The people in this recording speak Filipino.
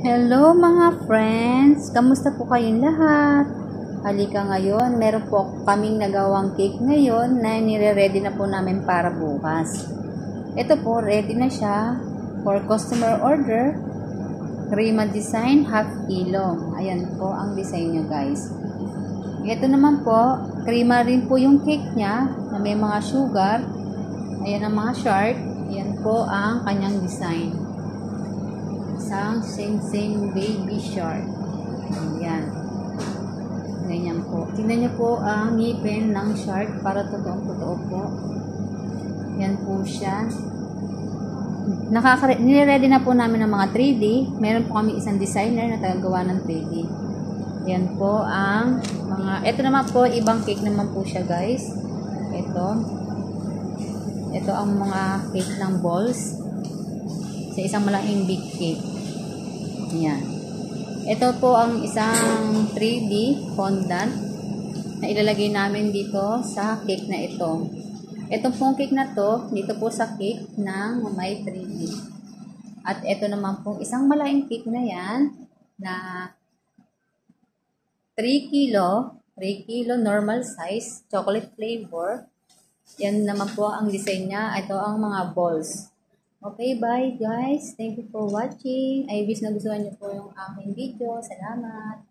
Hello mga friends! Kamusta po kayong lahat? Halika ngayon, meron po kaming nagawang cake ngayon na nire-ready na po namin para bukas. Ito po, ready na siya for customer order. Crema design, half kilo. Ayan po ang design niya guys. Ito naman po, crema rin po yung cake niya na may mga sugar. Ayan ang mga short. Ayan po ang kanyang design. Isang sing-sing baby shark. Ayan. Ganyan po. Tingnan niyo po ang ngipin ng shark para totoong-totoo po. Yan po siya. Nire-ready na po namin ng mga 3D. Meron po kami isang designer na tagagawa ng 3D. Yan po ang mga... Ito naman po, ibang cake naman po siya guys. Ito ang mga cake ng balls. Sa isang malaking big cake. Yan. Ito po ang isang 3D fondant na ilalagay namin dito sa cake na ito. Itong pong cake na to, dito po sa cake ng may 3D. At ito naman pong isang malaking cake na yan na 3 kilo normal size, chocolate flavor. Yan naman po ang design niya. Ito ang mga balls. Okay, bye guys. Thank you for watching. I wish na gustuhan niyo po yung aking video. Salamat.